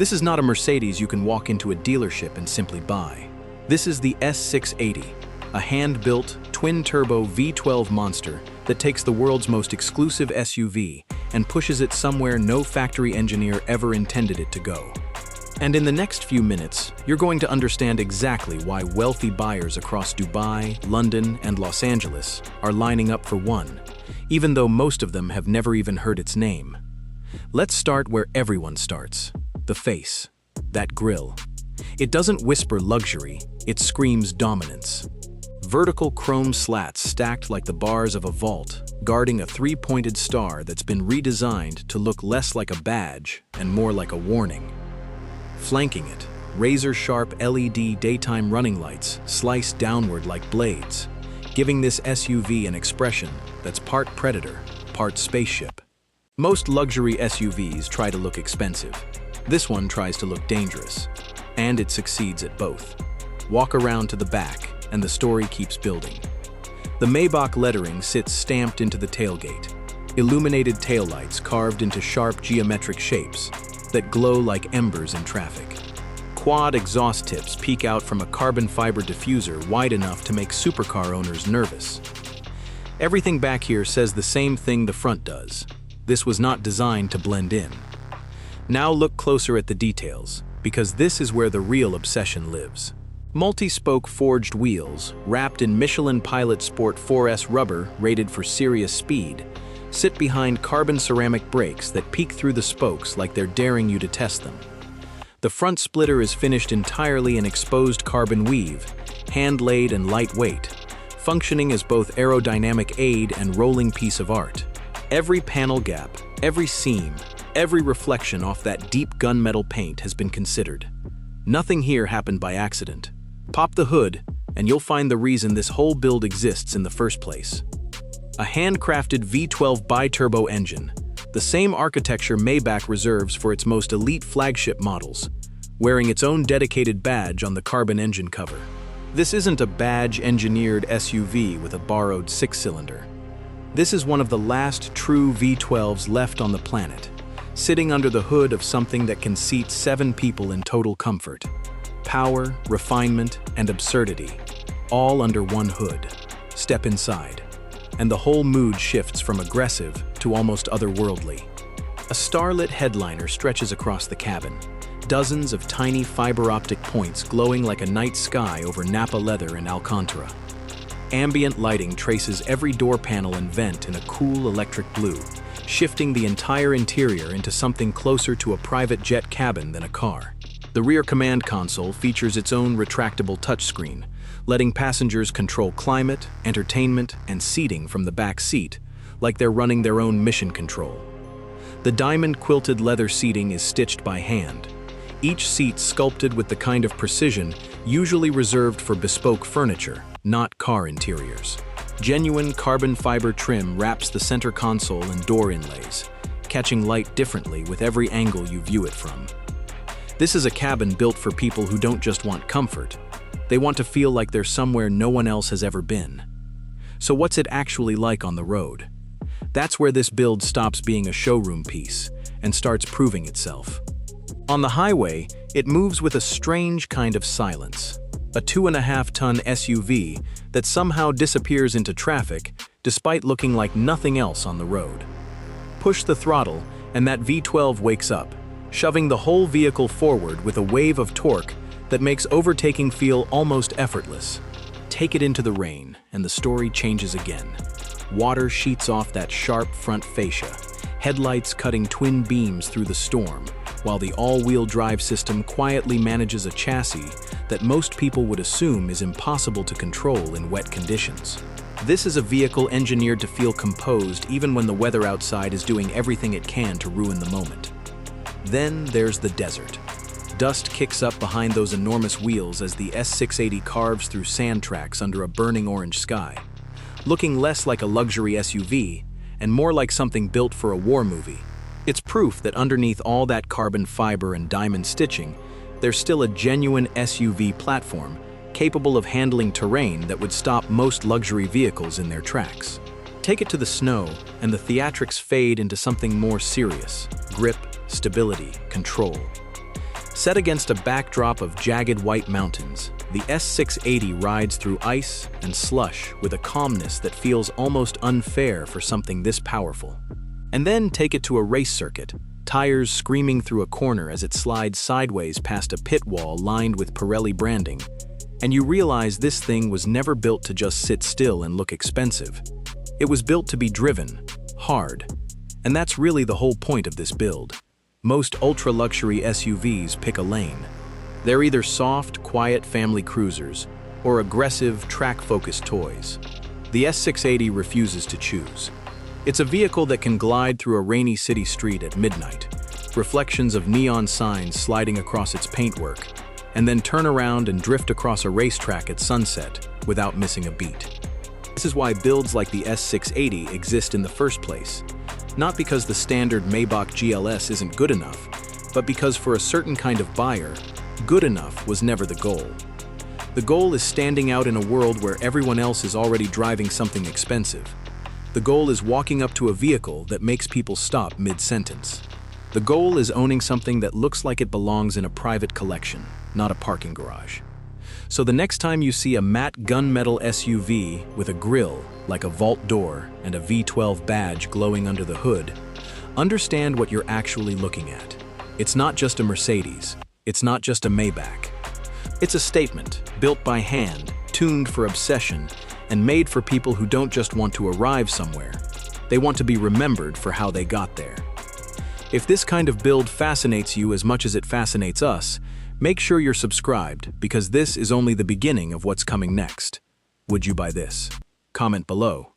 This is not a Mercedes you can walk into a dealership and simply buy. This is the S680, a hand-built, twin-turbo V12 monster that takes the world's most exclusive SUV and pushes it somewhere no factory engineer ever intended it to go. And in the next few minutes, you're going to understand exactly why wealthy buyers across Dubai, London, and Los Angeles are lining up for one, even though most of them have never even heard its name. Let's start where everyone starts, the face, that grille. It doesn't whisper luxury, it screams dominance. Vertical chrome slats stacked like the bars of a vault, guarding a three-pointed star that's been redesigned to look less like a badge and more like a warning. Flanking it, razor-sharp LED daytime running lights slice downward like blades, giving this SUV an expression that's part predator, part spaceship. Most luxury SUVs try to look expensive. This one tries to look dangerous, and it succeeds at both. Walk around to the back, and the story keeps building. The Maybach lettering sits stamped into the tailgate, illuminated taillights carved into sharp geometric shapes that glow like embers in traffic. Quad exhaust tips peek out from a carbon fiber diffuser wide enough to make supercar owners nervous. Everything back here says the same thing the front does. This was not designed to blend in. Now look closer at the details, because this is where the real obsession lives. Multi-spoke forged wheels, wrapped in Michelin Pilot Sport 4S rubber rated for serious speed, sit behind carbon ceramic brakes that peek through the spokes like they're daring you to test them. The front splitter is finished entirely in exposed carbon weave, hand-laid and lightweight, functioning as both aerodynamic aid and rolling piece of art. Every panel gap, every seam, every reflection off that deep gunmetal paint has been considered. Nothing here happened by accident. Pop the hood, and you'll find the reason this whole build exists in the first place. A handcrafted V12 bi-turbo engine, the same architecture Maybach reserves for its most elite flagship models, wearing its own dedicated badge on the carbon engine cover. This isn't a badge-engineered SUV with a borrowed six-cylinder. This is one of the last true V12s left on the planet, sitting under the hood of something that can seat 7 people in total comfort. Power, refinement, and absurdity, all under one hood. Step inside, and the whole mood shifts from aggressive to almost otherworldly. A starlit headliner stretches across the cabin, dozens of tiny fiber optic points glowing like a night sky over Nappa leather and Alcantara. Ambient lighting traces every door panel and vent in a cool electric blue, shifting the entire interior into something closer to a private jet cabin than a car. The rear command console features its own retractable touchscreen, letting passengers control climate, entertainment, and seating from the back seat, like they're running their own mission control. The diamond-quilted leather seating is stitched by hand, each seat sculpted with the kind of precision usually reserved for bespoke furniture, not car interiors. Genuine carbon fiber trim wraps the center console and door inlays, catching light differently with every angle you view it from. This is a cabin built for people who don't just want comfort. They want to feel like they're somewhere no one else has ever been. So what's it actually like on the road? That's where this build stops being a showroom piece and starts proving itself. On the highway, it moves with a strange kind of silence. A 2.5-ton SUV that somehow disappears into traffic despite looking like nothing else on the road. Push the throttle and that V12 wakes up, shoving the whole vehicle forward with a wave of torque that makes overtaking feel almost effortless. Take it into the rain, and the story changes again. Water sheets off that sharp front fascia, headlights cutting twin beams through the storm, while the all-wheel drive system quietly manages a chassis that most people would assume is impossible to control in wet conditions. This is a vehicle engineered to feel composed even when the weather outside is doing everything it can to ruin the moment. Then there's the desert. Dust kicks up behind those enormous wheels as the S680 carves through sand tracks under a burning orange sky, looking less like a luxury SUV and more like something built for a war movie. It's proof that underneath all that carbon fiber and diamond stitching, there's still a genuine SUV platform capable of handling terrain that would stop most luxury vehicles in their tracks. Take it to the snow, and the theatrics fade into something more serious: grip, stability, control. Set against a backdrop of jagged white mountains, the S680 rides through ice and slush with a calmness that feels almost unfair for something this powerful. And then take it to a race circuit, tires screaming through a corner as it slides sideways past a pit wall lined with Pirelli branding, and you realize this thing was never built to just sit still and look expensive. It was built to be driven, hard, and that's really the whole point of this build. Most ultra-luxury SUVs pick a lane. They're either soft, quiet family cruisers or aggressive, track-focused toys. The S680 refuses to choose. It's a vehicle that can glide through a rainy city street at midnight, reflections of neon signs sliding across its paintwork, and then turn around and drift across a racetrack at sunset without missing a beat. This is why builds like the S680 exist in the first place. Not because the standard Maybach GLS isn't good enough, but because for a certain kind of buyer, good enough was never the goal. The goal is standing out in a world where everyone else is already driving something expensive. The goal is walking up to a vehicle that makes people stop mid-sentence. The goal is owning something that looks like it belongs in a private collection, not a parking garage. So the next time you see a matte gunmetal SUV with a grille, like a vault door, and a V12 badge glowing under the hood, understand what you're actually looking at. It's not just a Mercedes. It's not just a Maybach. It's a statement, built by hand, tuned for obsession, and made for people who don't just want to arrive somewhere. They want to be remembered for how they got there. If this kind of build fascinates you as much as it fascinates us, make sure you're subscribed, because this is only the beginning of what's coming next. Would you buy this? Comment below.